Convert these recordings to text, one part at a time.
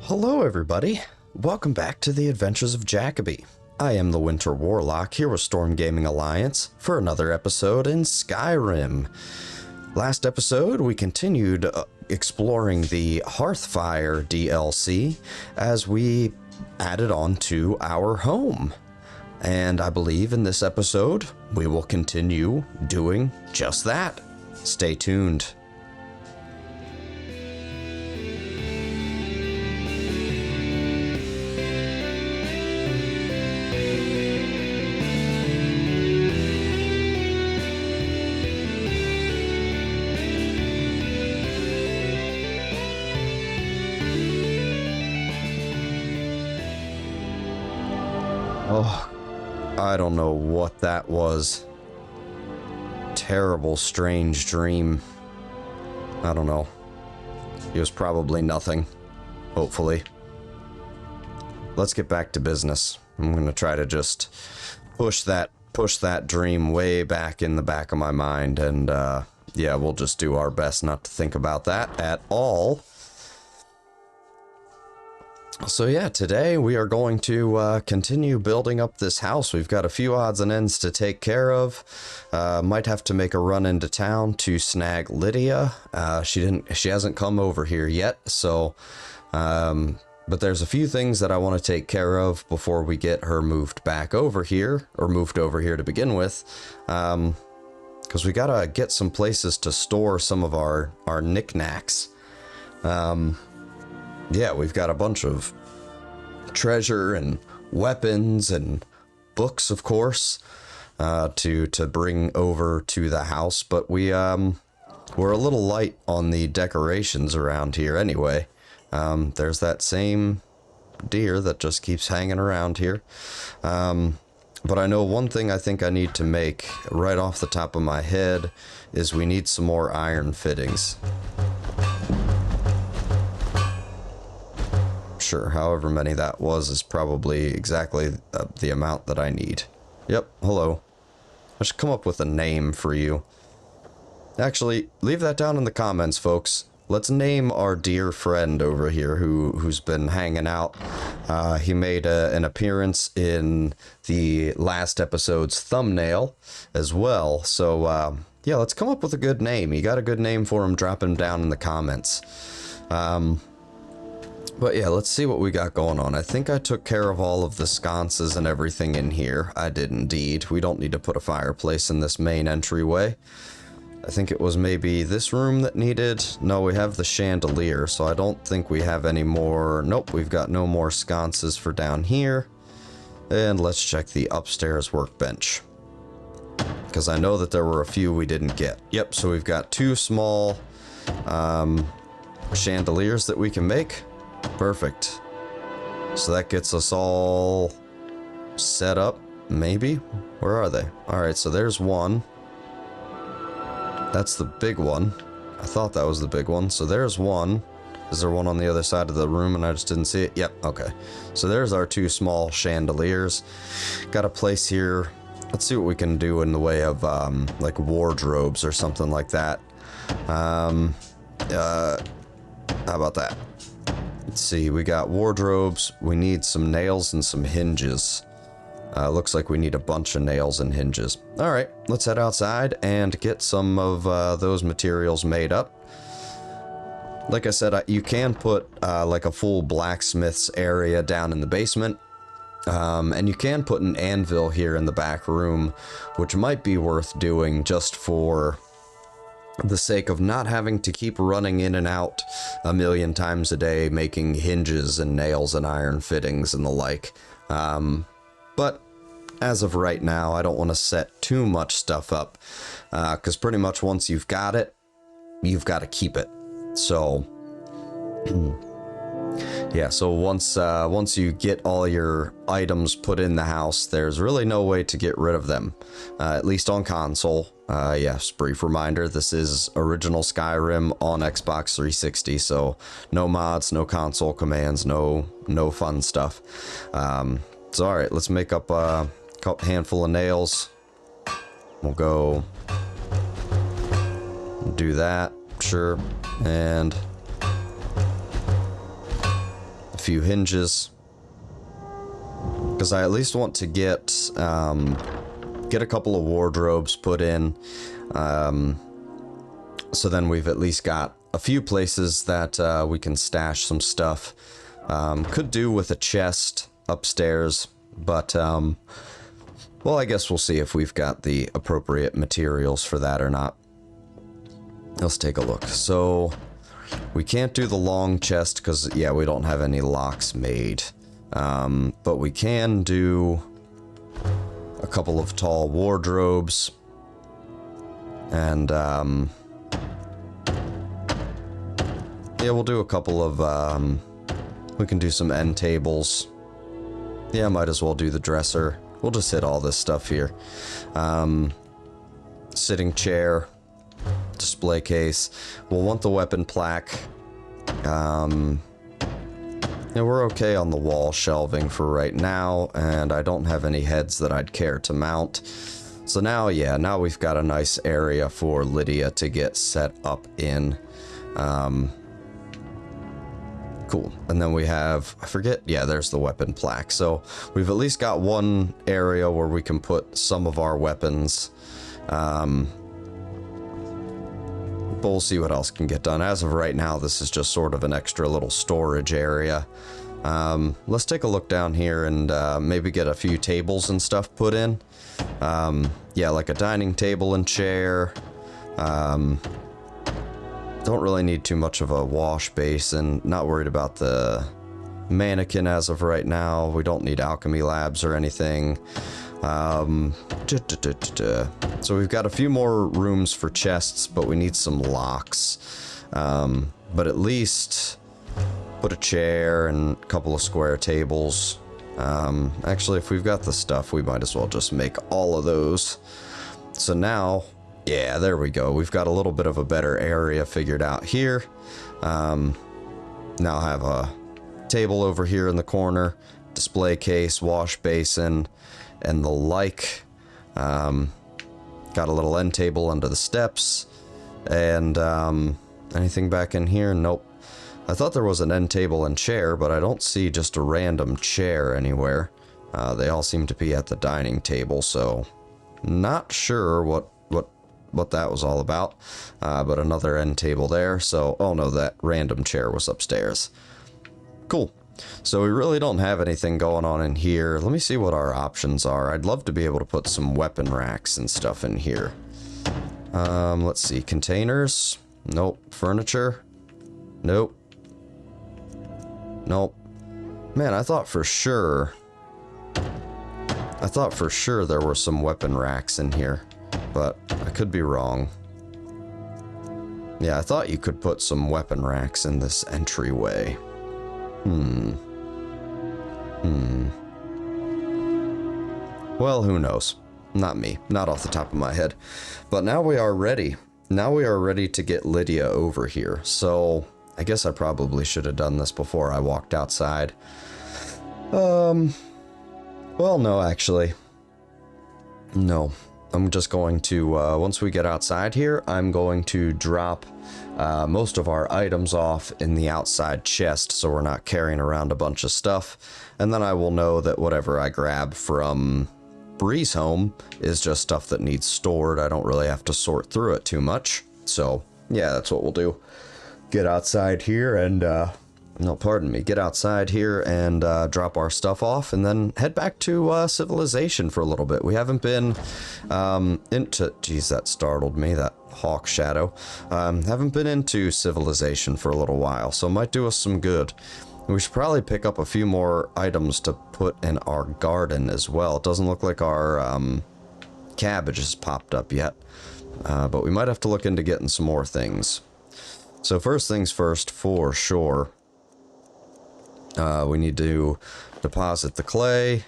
Hello everybody, welcome back to the Adventures of Jacoby. I am the Winter Warlock here with Storm Gaming Alliance for another episode in Skyrim. Last episode we continued exploring the Hearthfire DLC as we added on to our home. And I believe in this episode we will continue doing just that. Stay tuned. Oh, I don't know what that was. Terrible, strange dream. I don't know. It was probably nothing. Hopefully. Let's get back to business. I'm gonna try to just push that dream way back in the back of my mind, and yeah, we'll just do our best not to think about that at all. So yeah, today we are going to continue building up this house. We've got a few odds and ends to take care of. Might have to make a run into town to snag Lydia. She hasn't come over here yet, so but there's a few things that I want to take care of before we get her moved back over here, or moved over here to begin with. Because we gotta get some places to store some of our knickknacks. Yeah, we've got a bunch of treasure and weapons and books, of course, to bring over to the house. But we're a little light on the decorations around here anyway. There's that same deer that just keeps hanging around here. But I know one thing I think I need to make right off the top of my head is we need some more iron fittings. Sure, however many that was is probably exactly the amount that I need. Yep, hello. I should come up with a name for you. Actually, leave that down in the comments, folks. Let's name our dear friend over here who's been hanging out. He made an appearance in the last episode's thumbnail as well. So, yeah, let's come up with a good name. You got a good name for him, drop him down in the comments. But yeah, let's see what we got going on. I think I took care of all of the sconces and everything in here. I did indeed. We don't need to put a fireplace in this main entryway. I think it was maybe this room that needed... No, we have the chandelier, so I don't think we have any more... Nope, we've got no more sconces for down here. And let's check the upstairs workbench, because I know that there were a few we didn't get. Yep, so we've got two small chandeliers that we can make. Perfect. So that gets us all set up, maybe? Where are they? Alright, so there's one. That's the big one. I thought that was the big one. So there's one. Is there one on the other side of the room and I just didn't see it? Yep, okay. So there's our two small chandeliers. Got a place here. Let's see what we can do in the way of like wardrobes or something like that. How about that? Let's see, we got wardrobes, we need some nails and some hinges. Looks like we need a bunch of nails and hinges. Alright, let's head outside and get some of those materials made up. Like I said, you can put like a full blacksmith's area down in the basement. And you can put an anvil here in the back room, which might be worth doing just for the sake of not having to keep running in and out a million times a day making hinges and nails and iron fittings and the like. But as of right now, I don't want to set too much stuff up, because pretty much once you've got it, you've got to keep it. So yeah, so once you get all your items put in the house, there's really no way to get rid of them, at least on console. Yes, brief reminder, this is original Skyrim on Xbox 360, so no mods, no console commands, no fun stuff. So alright, let's make up a handful of nails. We'll go do that, sure, and few hinges. Because I at least want to get a couple of wardrobes put in. So then we've at least got a few places that we can stash some stuff. Could do with a chest upstairs, but well, I guess we'll see if we've got the appropriate materials for that or not. Let's take a look. So we can't do the long chest because, yeah, we don't have any locks made. But we can do a couple of tall wardrobes. And, yeah, we'll do a couple of, we can do some end tables. Yeah, might as well do the dresser. We'll just hit all this stuff here. Sitting chair, display case. We'll want the weapon plaque. Yeah, we're okay on the wall shelving for right now, and I don't have any heads that I'd care to mount. So now, yeah, now we've got a nice area for Lydia to get set up in. Cool. And then we have, I forget, yeah, there's the weapon plaque. So we've at least got one area where we can put some of our weapons. But we'll see what else can get done. As of right now, this is just sort of an extra little storage area. Let's take a look down here and maybe get a few tables and stuff put in. Yeah, like a dining table and chair. Don't really need too much of a wash basin. Not worried about the mannequin as of right now. We don't need alchemy labs or anything. So we've got a few more rooms for chests, but we need some locks. But at least put a chair and a couple of square tables. Actually, if we've got the stuff, we might as well just make all of those. So now, yeah, there we go. We've got a little bit of a better area figured out here. Now have a table over here in the corner, display case, wash basin, and the like. Got a little end table under the steps. And anything back in here? Nope. I thought there was an end table and chair, but I don't see just a random chair anywhere. They all seem to be at the dining table, so not sure what that was all about. But another end table there. So, oh no, that random chair was upstairs. Cool. So we really don't have anything going on in here. Let me see what our options are. I'd love to be able to put some weapon racks and stuff in here. Let's see. Containers? Nope. Furniture? Nope. Nope. Man, I thought for sure there were some weapon racks in here, but I could be wrong. Yeah, I thought you could put some weapon racks in this entryway. Well, who knows? Not me. Not off the top of my head. But now we are ready. Now we are ready to get Lydia over here. So, I guess I probably should have done this before I walked outside. Well, no, actually. No. I'm just going to, once we get outside here, I'm going to drop most of our items off in the outside chest so we're not carrying around a bunch of stuff. And then I will know that whatever I grab from Breezehome is just stuff that needs stored. I don't really have to sort through it too much. So, yeah, that's what we'll do. Get outside here and, get outside here and drop our stuff off and then head back to civilization for a little bit. We haven't been into... Geez, that startled me, that hawk shadow. Haven't been into civilization for a little while, so it might do us some good. We should probably pick up a few more items to put in our garden as well. It doesn't look like our cabbage has popped up yet, but we might have to look into getting some more things. So first things first, for sure. We need to deposit the clay.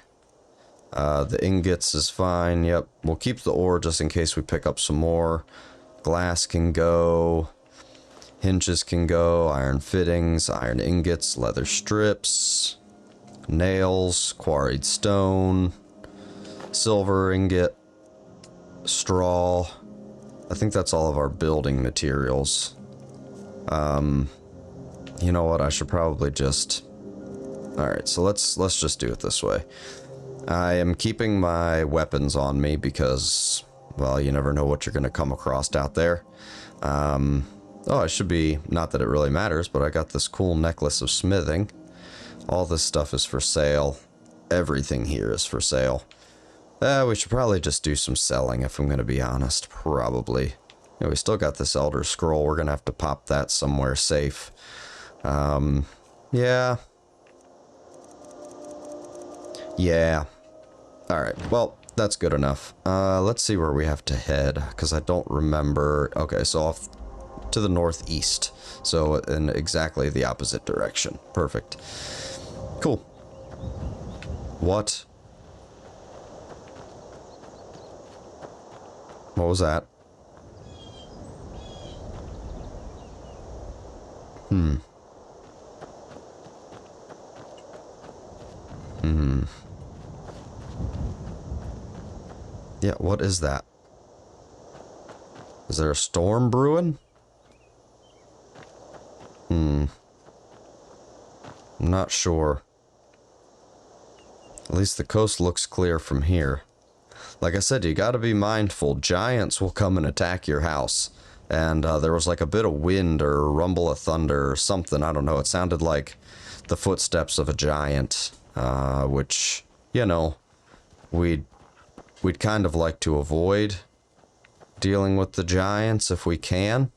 The ingots is fine. Yep. We'll keep the ore just in case we pick up some more. Glass can go. Hinges can go. Iron fittings, iron ingots, leather strips, nails, quarried stone, silver ingot, straw. I think that's all of our building materials. You know what? I should probably just Alright, so let's just do it this way. I am keeping my weapons on me because, well, you never know what you're going to come across out there. Oh, I should be, not that it really matters, but I got this cool necklace of smithing. All this stuff is for sale. Everything here is for sale. We should probably just do some selling, if I'm going to be honest. Probably. Yeah, we still got this Elder Scroll. We're going to have to pop that somewhere safe. Yeah. Yeah. Alright, well, that's good enough. Let's see where we have to head, because I don't remember... Okay, so off to the northeast. So in exactly the opposite direction. Perfect. Cool. What? What was that? Yeah, what is that? Is there a storm brewing? I'm not sure. At least the coast looks clear from here. Like I said, you gotta be mindful. Giants will come and attack your house. And there was like a bit of wind or rumble of thunder or something. I don't know. It sounded like the footsteps of a giant. Which, you know, we'd kind of like to avoid dealing with the giants if we can.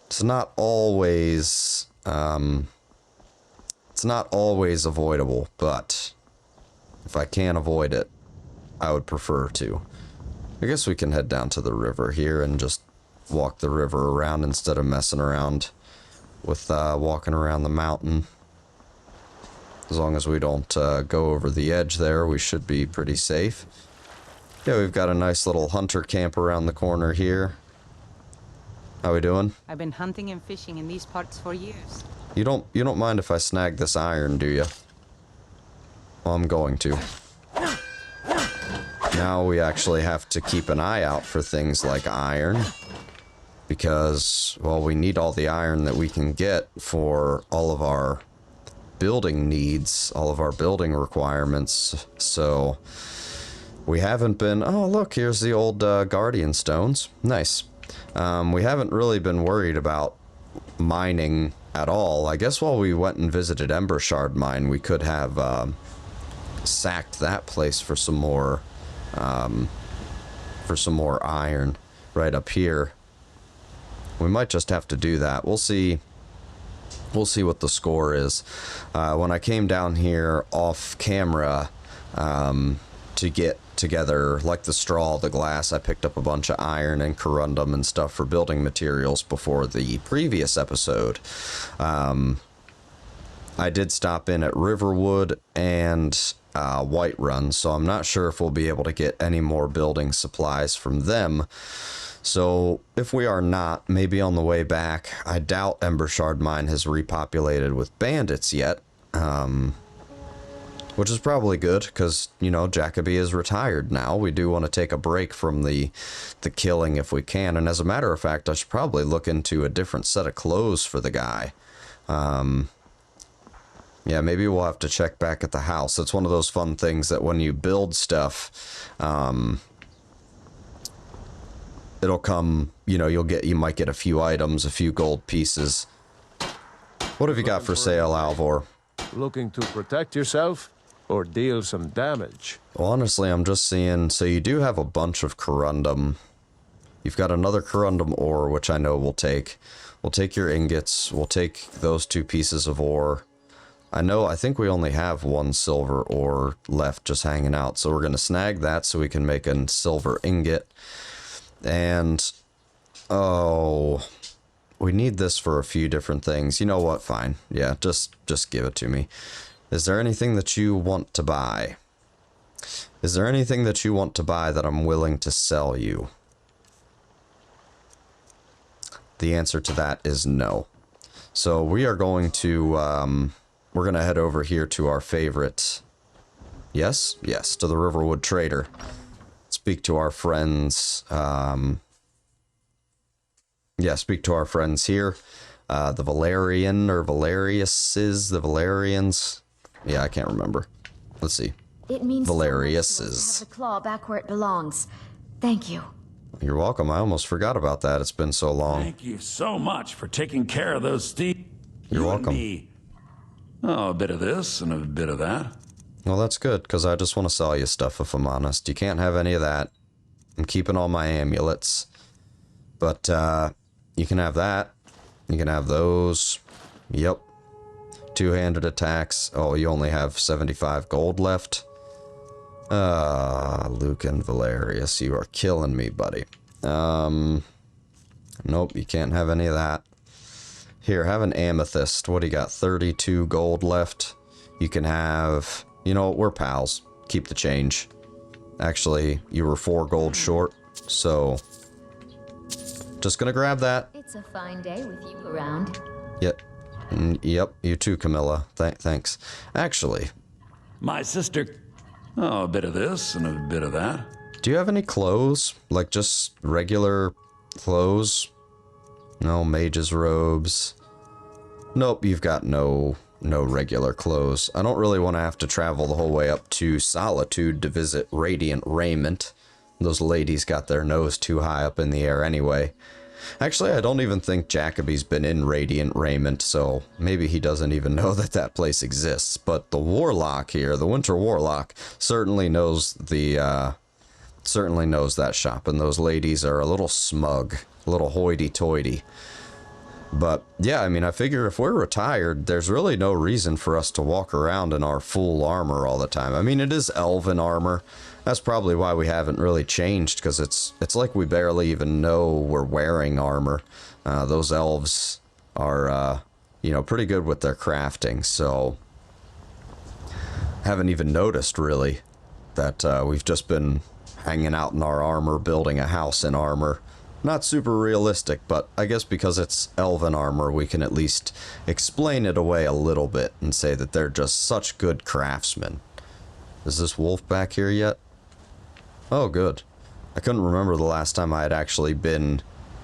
It's not always, avoidable, but if I can avoid it, I would prefer to. I guess we can head down to the river here and just walk the river around instead of messing around with walking around the mountain. As long as we don't go over the edge there, we should be pretty safe. Yeah, we've got a nice little hunter camp around the corner here. How we doing? I've been hunting and fishing in these parts for years. You don't mind if I snag this iron, do you? Well, I'm going to. Now we actually have to keep an eye out for things like iron. Because, well, we need all the iron that we can get for all of our building needs, all of our building requirements. So, we haven't been... Oh, look, here's the old Guardian Stones. Nice. We haven't really been worried about mining at all. I guess while we went and visited Embershard Mine, we could have sacked that place for some more iron right up here. We might just have to do that. We'll see what the score is. When I came down here off camera to get together, like the straw, the glass, I picked up a bunch of iron and corundum and stuff for building materials before the previous episode. I did stop in at Riverwood and Whiterun, so I'm not sure if we'll be able to get any more building supplies from them. So if we are not, maybe on the way back. I doubt Embershard Mine has repopulated with bandits yet, which is probably good because, you know, Jacoby is retired now. We do want to take a break from the killing if we can. And as a matter of fact, I should probably look into a different set of clothes for the guy. Yeah, maybe we'll have to check back at the house. It's one of those fun things that when you build stuff, it'll come, you know, you might get a few items, a few gold pieces. What have you got for sale, Alvor? Looking to protect yourself or deal some damage? Well, honestly, I'm just seeing, so you do have a bunch of corundum. You've got another corundum ore, which I know we'll take. We'll take your ingots. We'll take those 2 pieces of ore. I think we only have 1 silver ore left just hanging out. So we're going to snag that so we can make a silver ingot. And, oh, we need this for a few different things. You know what? Fine. Yeah, just give it to me. Is there anything that you want to buy? Is there anything that you want to buy that I'm willing to sell you? The answer to that is no. So we are going to, we're going to head over here to our favorite, yes, to the Riverwood Trader. Speak to our friends, speak to our friends here. The Valerian, or Valeriuses, the Valerians. Yeah, I can't remember. Let's see. It means Valerius's. so much to us to have the claw back where it belongs. Thank you. You're welcome. I almost forgot about that. It's been so long. Thank you so much for taking care of those Steve. You're You and welcome. me. Oh, a bit of this and a bit of that. Well, that's good, because I just want to sell you stuff, if I'm honest. You can't have any of that. I'm keeping all my amulets. But, you can have that. You can have those. Yep. Two-handed attacks. Oh, you only have 75 gold left. Luke and Valerius, you are killing me, buddy. Nope, you can't have any of that. Here, have an amethyst. What do you got? 32 gold left. You can have... You know what? We're pals. Keep the change. Actually, you were 4 gold short, so... Just gonna grab that. It's a fine day with you around. Yep. Yep, you too, Camilla. Thanks. Actually... My sister. Oh, a bit of this and a bit of that. Do you have any clothes? Like, just regular clothes? No, mage's robes. Nope, you've got no regular clothes. I don't really want to have to travel the whole way up to Solitude to visit Radiant Raiment. Those ladies got their nose too high up in the air anyway. Actually, I don't even think Jacoby's been in Radiant Raiment, so maybe he doesn't even know that that place exists. But the Warlock here, the Winter Warlock, certainly knows that shop, and those ladies are a little smug, a little hoity-toity. But yeah, I mean, I figure if we're retired, there's really no reason for us to walk around in our full armor all the time. I mean, it is elven armor. That's probably why we haven't really changed, because it's like we barely even know we're wearing armor. Those elves are, you know, pretty good with their crafting, so haven't even noticed, really, that we've just been hanging out in our armor, building a house in armor. Not super realistic, but I guess because it's elven armor, we can at least explain it away a little bit and say that they're just such good craftsmen. Is this wolf back here yet? Oh, good. I couldn't remember the last time I had actually been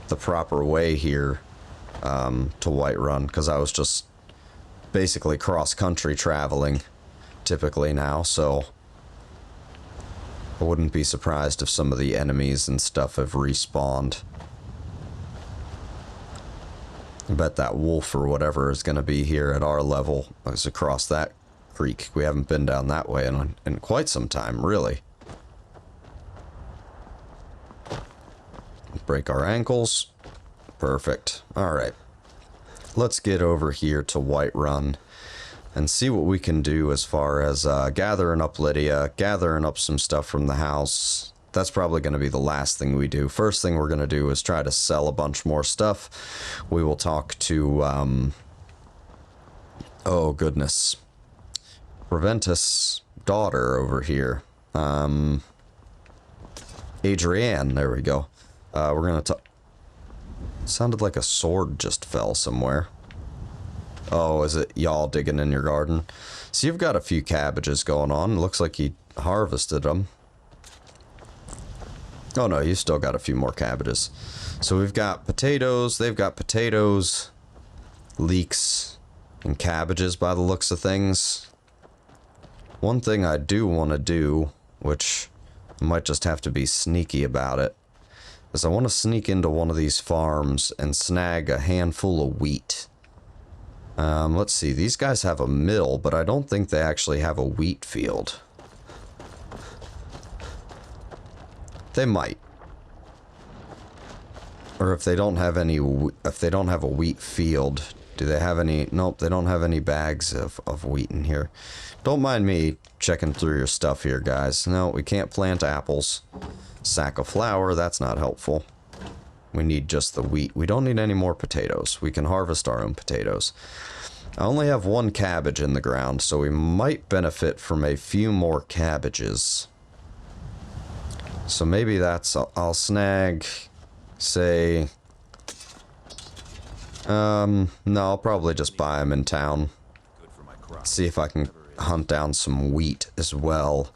the proper way here to Whiterun, because I was just basically cross-country traveling typically now, so I wouldn't be surprised if some of the enemies and stuff have respawned. I bet that wolf or whatever is going to be here at our level. It's across that creek. We haven't been down that way in quite some time, really. Break our ankles. Perfect. Alright. Let's get over here to Whiterun and see what we can do as far as gathering up Lydia, gathering up some stuff from the house. That's probably going to be the last thing we do. First thing we're going to do is try to sell a bunch more stuff. We will talk to, oh goodness, Preventus' daughter over here. Adrienne, there we go. We're going to talk... Sounded like a sword just fell somewhere. Oh, is it y'all digging in your garden? So you've got a few cabbages going on. Looks like you harvested them. Oh no, you still got a few more cabbages. So we've got potatoes, they've got potatoes, leeks, and cabbages by the looks of things. One thing I do want to do, which I might just have to be sneaky about it, is I want to sneak into one of these farms and snag a handful of wheat. Let's see, these guys have a mill, but I don't think they actually have a wheat field. They might. Or if they don't have any, if they don't have a wheat field, do they have any? Nope, they don't have any bags of wheat in here. Don't mind me checking through your stuff here, guys. No, we can't plant apples. Sack of flour, that's not helpful. We need just the wheat. We don't need any more potatoes. We can harvest our own potatoes. I only have one cabbage in the ground, so we might benefit from a few more cabbages. So maybe that's... I'll snag, say... no, I'll probably just buy them in town. See if I can hunt down some wheat as well.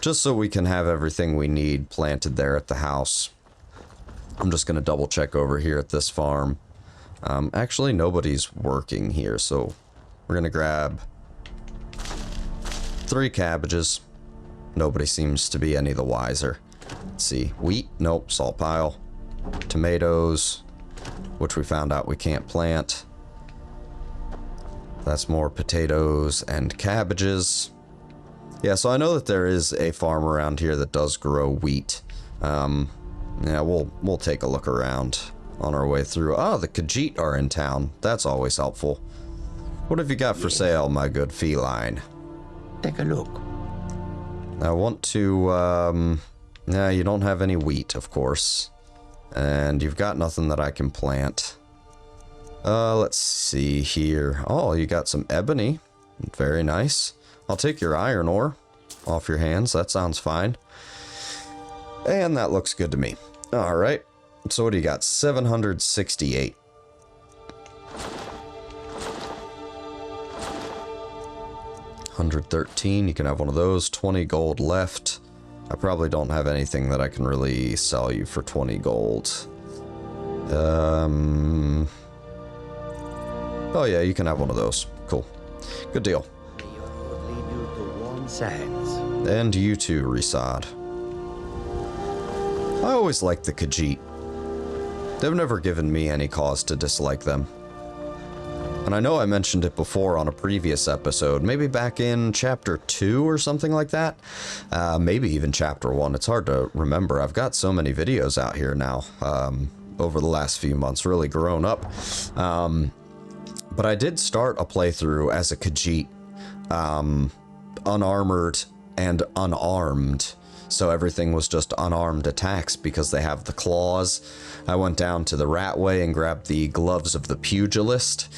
Just so we can have everything we need planted there at the house. I'm just going to double check over here at this farm. Actually, nobody's working here, so we're going to grab 3 cabbages. Nobody seems to be any the wiser. Let's see. Wheat? Nope. Salt pile. Tomatoes, which we found out we can't plant. That's more potatoes and cabbages. Yeah, so I know that there is a farm around here that does grow wheat. Yeah, we'll take a look around on our way through. Oh, the Khajiit are in town. That's always helpful. What have you got for sale, my good feline? Take a look. I want to, yeah, you don't have any wheat, of course. And you've got nothing that I can plant. Let's see here. Oh, you got some ebony. Very nice. I'll take your iron ore off your hands. That sounds fine. And that looks good to me. All right. So what do you got? 768. $113. You can have one of those. 20 gold left. I probably don't have anything that I can really sell you for 20 gold. Oh yeah, you can have one of those. Cool. Good deal. May your road lead you to warm sands. And you too, Risad. I always liked the Khajiit. They've never given me any cause to dislike them. And I know I mentioned it before on a previous episode, maybe back in chapter 2 or something like that. Maybe even chapter 1. It's hard to remember. I've got so many videos out here now over the last few months, really grown up. But I did start a playthrough as a Khajiit, unarmored and unarmed. So everything was just unarmed attacks because they have the claws. I went down to the Ratway and grabbed the gloves of the pugilist,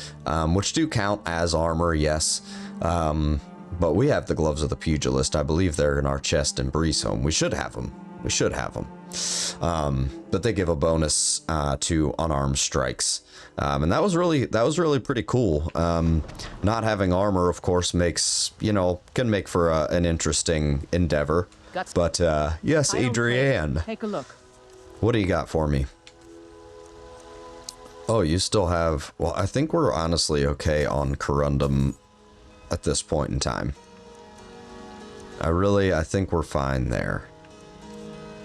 which do count as armor, yes. But we have the gloves of the pugilist. I believe they're in our chest in Breezehome. We should have them. We should have them. But they give a bonus to unarmed strikes. And that was really pretty cool. Not having armor, of course, makes, you know, can make for an interesting endeavor. But, yes, Adrienne. Take a look. What do you got for me? Oh, you still have... Well, I think we're honestly okay on Corundum at this point in time. I think we're fine there.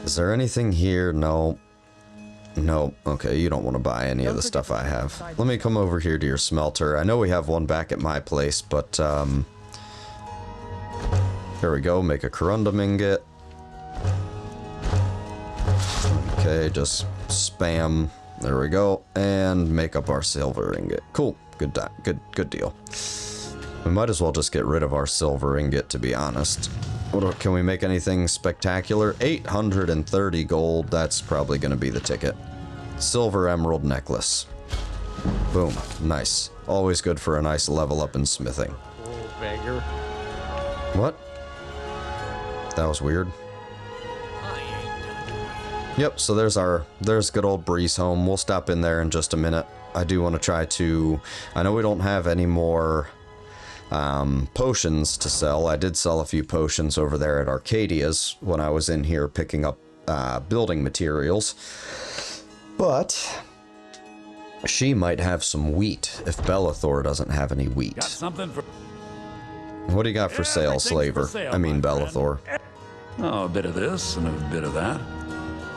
Is there anything here? No. No. Okay, you don't want to buy any of the stuff I have. Let me come over here to your smelter. I know we have one back at my place, but, here we go, make a corundum ingot. Okay, just spam. There we go, and make up our silver ingot. Cool, good deal. We might as well just get rid of our silver ingot, to be honest. Can we make anything spectacular? 830 gold, that's probably going to be the ticket. Silver emerald necklace. Boom, nice. Always good for a nice level up in smithing. Oh, beggar. What? That was weird. Yep, so there's good old Breezehome. We'll stop in there in just a minute. I do want to try to... I know we don't have any more potions to sell. I did sell a few potions over there at Arcadia's when I was in here picking up building materials. But she might have some wheat if Bellathor doesn't have any wheat. Got something for... What do you got for sale, Slaver? sale, I mean, my friend. Bellathor. Oh, a bit of this and a bit of that.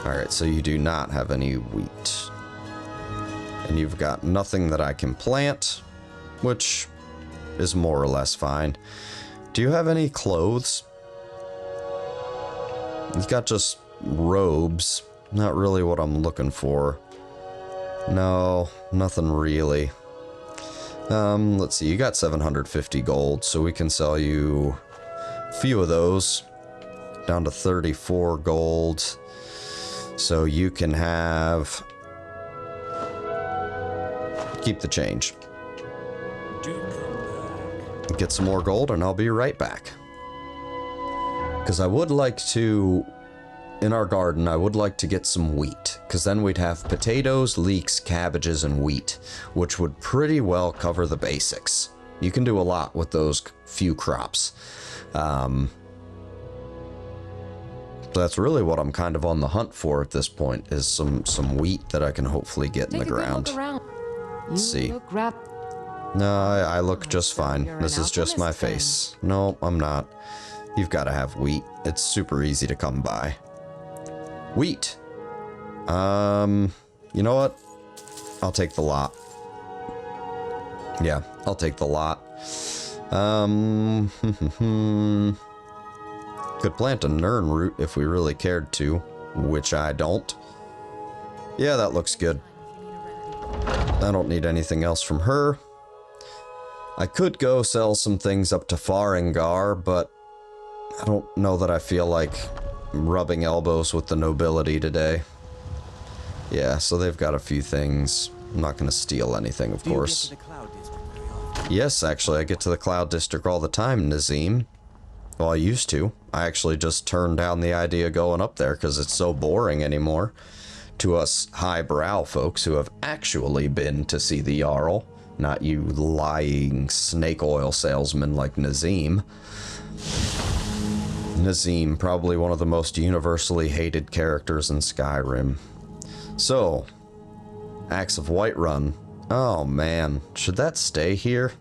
Alright, so you do not have any wheat. And you've got nothing that I can plant, which is more or less fine. Do you have any clothes? You've got just robes. Not really what I'm looking for. No, nothing really. Let's see, you got 750 gold, so we can sell you a few of those. Down to 34 gold. So you can have... Keep the change. Get some more gold and I'll be right back. Because I would like to... In our garden, I would like to get some wheat. Because then we'd have potatoes, leeks, cabbages, and wheat. Which would pretty well cover the basics. You can do a lot with those few crops. That's really what I'm kind of on the hunt for at this point, is some wheat that I can hopefully get in the ground. Let's see. No, I look just fine. You're This an is just my alchemist, then. face. No, I'm not. You've got to have wheat. It's super easy to come by. Wheat. You know what? I'll take the lot. Yeah, I'll take the lot. Could plant a Nern root if we really cared to, which I don't. Yeah, that looks good. I don't need anything else from her. I could go sell some things up to Farengar, but I don't know that I feel like rubbing elbows with the nobility today. Yeah, so they've got a few things. I'm not going to steal anything, of course. Yes, actually, I get to the Cloud District all the time, Nazim. Well, I used to. I actually just turned down the idea of going up there because it's so boring anymore. To us highbrow folks who have actually been to see the Jarl, not you lying snake oil salesman like Nazim. Nazim, probably one of the most universally hated characters in Skyrim. So, Axe of Whiterun. Oh man, should that stay here?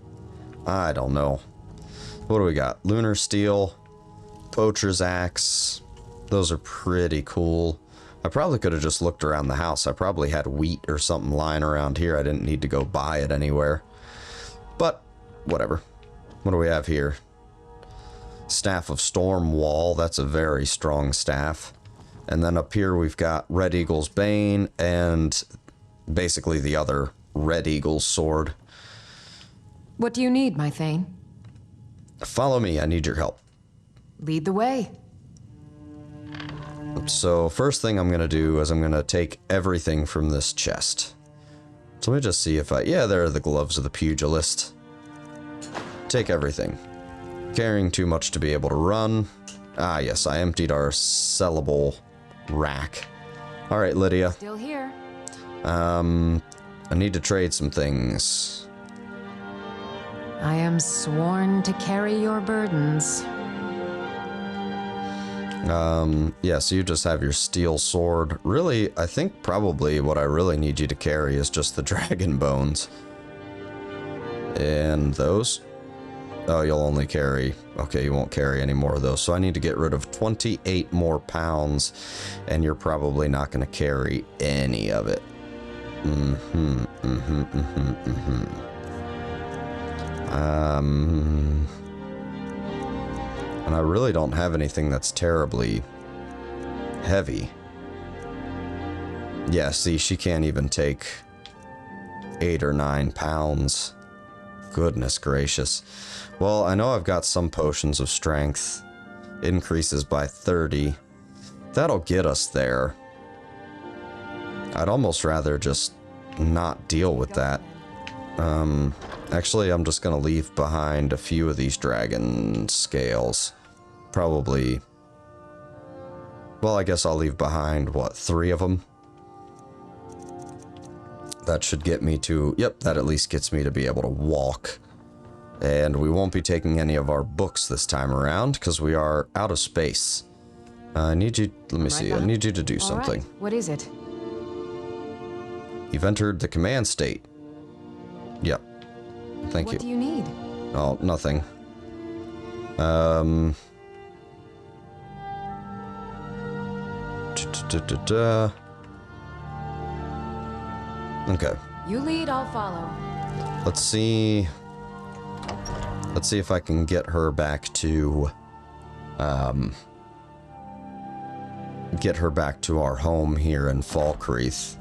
I don't know. What do we got? Lunar Steel, Poacher's Axe. Those are pretty cool. I probably could have just looked around the house. I probably had wheat or something lying around here. I didn't need to go buy it anywhere. But, whatever. What do we have here? Staff of Stormwall. That's a very strong staff. And then up here we've got Red Eagle's Bane and basically the other Red Eagle's sword. What do you need, my Thane? Follow me. I need your help. Lead the way. So first thing I'm going to do is I'm going to take everything from this chest. So let me just see if I... Yeah, there are the gloves of the pugilist. Take everything. Carrying too much to be able to run. Ah, yes, I emptied our sellable rack. All right, Lydia. Still here. I need to trade some things. I am sworn to carry your burdens. Yeah, so you just have your steel sword. Really, I think probably what I really need you to carry is just the dragon bones. And those? Oh, you'll only carry... Okay, you won't carry any more of those. So I need to get rid of 28 more pounds, and you're probably not going to carry any of it. And I really don't have anything that's terribly heavy. Yeah, see, she can't even take 8 or 9 pounds. Goodness gracious. Well, I know I've got some potions of strength. Increases by 30. That'll get us there. I'd almost rather just not deal with that. Actually, I'm just gonna leave behind a few of these dragon scales. Probably... Well, I guess I'll leave behind, what, 3 of them? That should get me to... Yep, that at least gets me to be able to walk. And we won't be taking any of our books this time around, because we are out of space. I need you... Let me see. I need you to do something. Right. What is it? You've entered the command state. Yep. Thank you. What do you need? Oh, nothing. Okay. You lead, I'll follow. Let's see. Let's see if I can get her back to, get her back to our home here in Falkreath.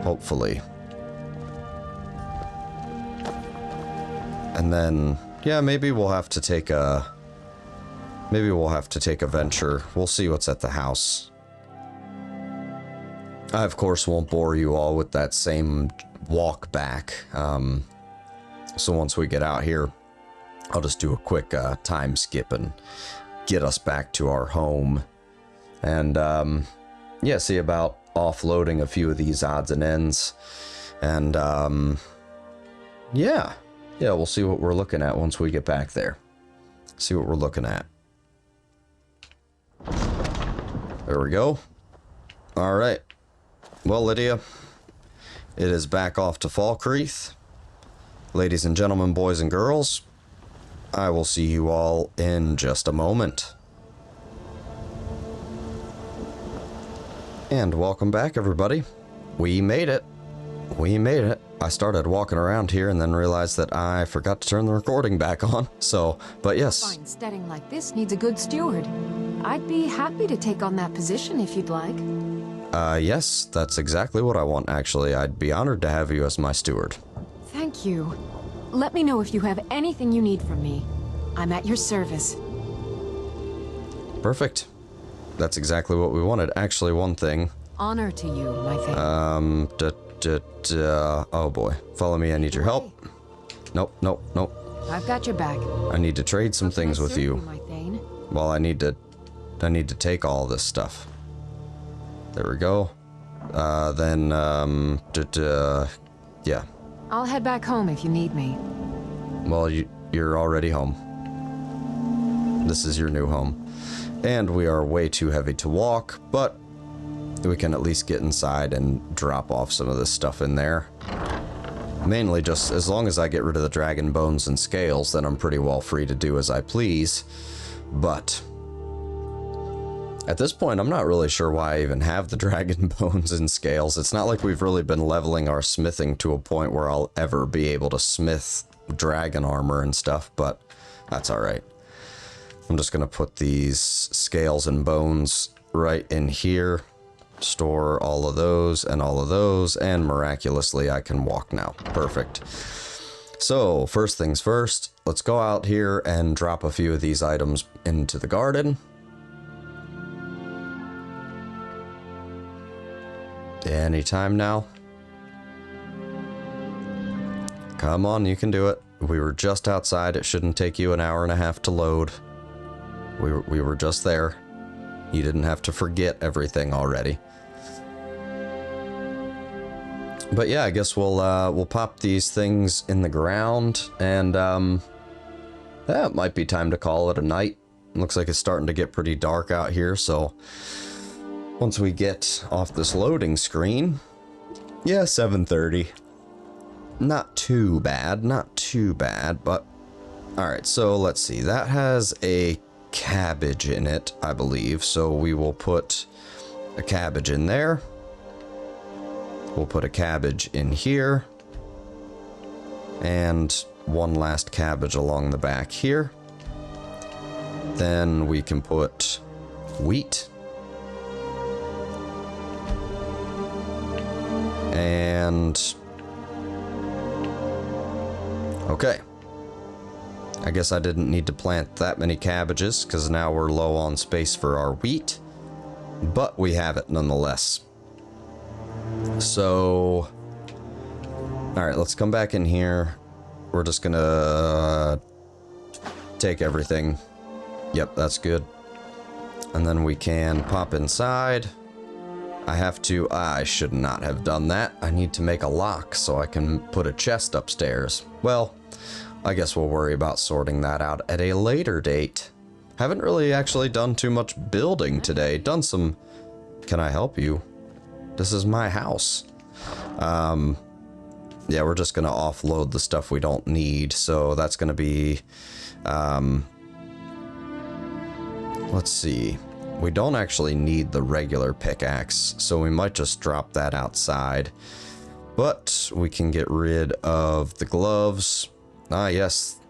Hopefully. And then, yeah, maybe we'll have to take a... Maybe we'll have to take a venture. We'll see what's at the house. I, of course, won't bore you all with that same walk back. So once we get out here, I'll just do a quick time skip and get us back to our home. And, yeah, see about offloading a few of these odds and ends. And, yeah. Yeah, we'll see what we're looking at once we get back there. See what we're looking at. There we go. All right. Well, Lydia, it is back off to Falkreath. Ladies and gentlemen, boys and girls, I will see you all in just a moment. And welcome back, everybody. We made it. We made it. I started walking around here and then realized that I forgot to turn the recording back on. So, but yes. Fine steading like this needs a good steward. I'd be happy to take on that position if you'd like. Yes, that's exactly what I want, actually. I'd be honored to have you as my steward. Thank you. Let me know if you have anything you need from me. I'm at your service. Perfect. That's exactly what we wanted. Actually, one thing. Honor to you, my thing. Oh boy. Follow me, I need your help. Nope, nope, nope. I've got your back. I need to trade some things with you. My thane? Well, I need to take all this stuff. There we go. Yeah. I'll head back home if you need me. Well, you're already home. This is your new home. And we are way too heavy to walk, but we can at least get inside and drop off some of this stuff in there. Mainly just as long as I get rid of the dragon bones and scales, then I'm pretty well free to do as I please. But at this point, I'm not really sure why I even have the dragon bones and scales. It's not like we've really been leveling our smithing to a point where I'll ever be able to smith dragon armor and stuff, but that's alright. I'm just gonna put these scales and bones right in here, store all of those, and miraculously I can walk now. Perfect. So, first things first, let's go out here and drop a few of these items into the garden. Anytime now. Come on, you can do it. We were just outside. It shouldn't take you an hour and a half to load. We were just there. You didn't have to forget everything already. But yeah, I guess we'll pop these things in the ground, and that might be time to call it a night. Looks like it's starting to get pretty dark out here, so once we get off this loading screen, yeah, 7:30. Not too bad, but alright, so let's see. That has a cabbage in it, I believe, so we will put a cabbage in there. We'll put a cabbage in here, and one last cabbage along the back here. Then we can put wheat. And okay, I guess I didn't need to plant that many cabbages because now we're low on space for our wheat, but we have it nonetheless. So, all right, let's come back in here. We're just gonna take everything. Yep, that's good. And then we can pop inside. I should not have done that. I need to make a lock so I can put a chest upstairs. Well, I guess we'll worry about sorting that out at a later date. Haven't really actually done too much building today. Done some... Can I help you? This is my house. Yeah, we're just gonna offload the stuff we don't need. So that's gonna be... let's see. We don't actually need the regular pickaxe, so we might just drop that outside. But we can get rid of the gloves. Ah, yes.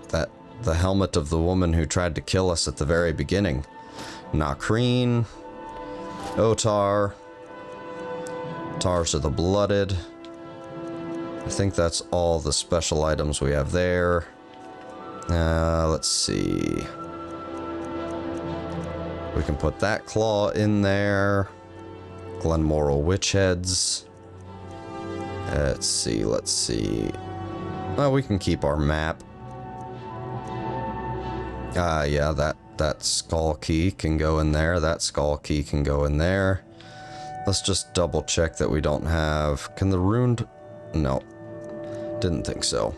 The helmet of the woman who tried to kill us at the very beginning. Nakreen. Otar. Tars of the Blooded. I think that's all the special items we have there. Let's see. We can put that claw in there. Glenmoral Witch Heads. Let's see. Oh, we can keep our map. Yeah, that skull key can go in there. That skull key can go in there. Let's just double check that we don't have... Can the runed... No. Didn't think so.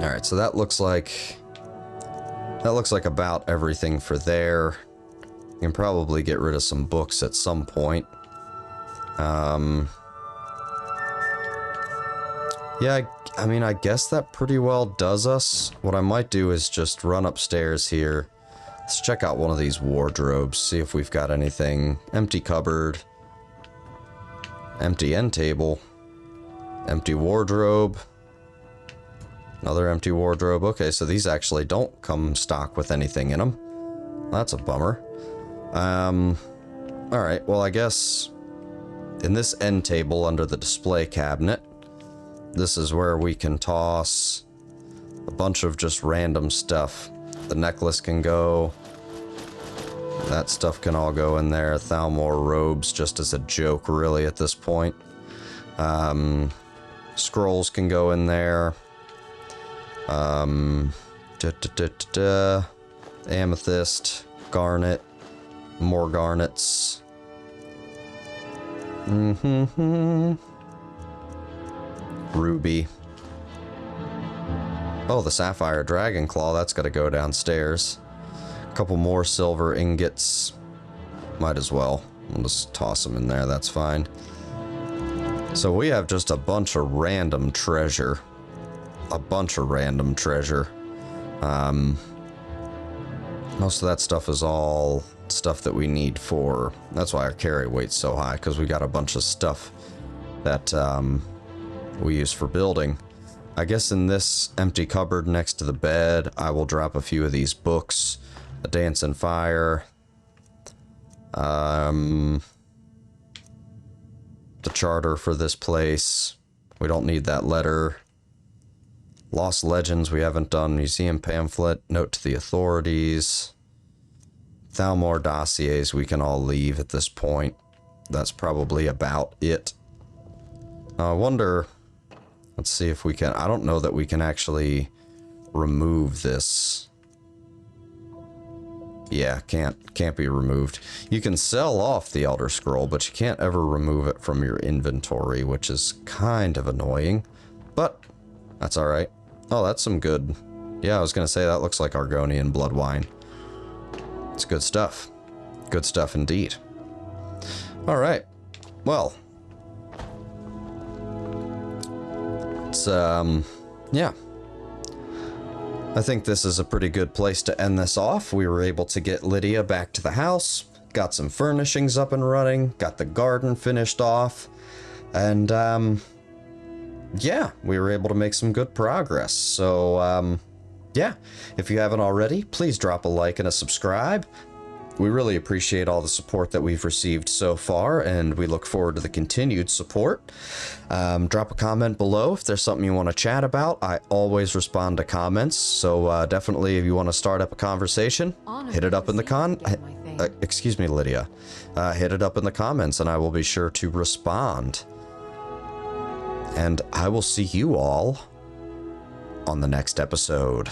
Alright, so that looks like... That looks like about everything for there. You can probably get rid of some books at some point. Yeah, I mean, I guess that pretty well does us. What I might do is just run upstairs here. Let's check out one of these wardrobes, see if we've got anything. Empty cupboard. Empty end table. Empty wardrobe. Another empty wardrobe. Okay, so these actually don't come stock with anything in them. That's a bummer. Alright, well I guess in this end table under the display cabinet, this is where we can toss a bunch of just random stuff. The necklace can go. That stuff can all go in there. Thalmor robes just as a joke really at this point. Scrolls can go in there. Amethyst, garnet, more garnets. Ruby. Oh, the sapphire dragon claw, that's got to go downstairs. A couple more silver ingots. Might as well. I'll just toss them in there, that's fine. So we have just a bunch of random treasure. A bunch of random treasure. Most of that stuff is all stuff that we need for... That's why our carry weight's so high, because we got a bunch of stuff that we use for building. I guess in this empty cupboard next to the bed, I will drop a few of these books. A Dance in Fire. The charter for this place. We don't need that letter. Lost Legends we haven't done. Museum pamphlet. Note to the authorities. Thalmor dossiers we can all leave at this point. That's probably about it. I wonder... Let's see if we can... I don't know that we can actually remove this. Yeah, can't be removed. You can sell off the Elder Scroll, but you can't ever remove it from your inventory, which is kind of annoying. But that's alright. Oh, that's some good... Yeah, I was going to say that looks like Argonian blood wine. It's good stuff. Good stuff indeed. Alright. Well... It's, yeah. I think this is a pretty good place to end this off. We were able to get Lydia back to the house, got some furnishings up and running, got the garden finished off, and, yeah, we were able to make some good progress. So, yeah, if you haven't already, please drop a like and a subscribe. We really appreciate all the support that we've received so far, and we look forward to the continued support. Drop a comment below if there's something you want to chat about. I always respond to comments, so definitely if you want to start up a conversation, hit it up in the excuse me, Lydia. Hit it up in the comments, and I will be sure to respond. And I will see you all on the next episode.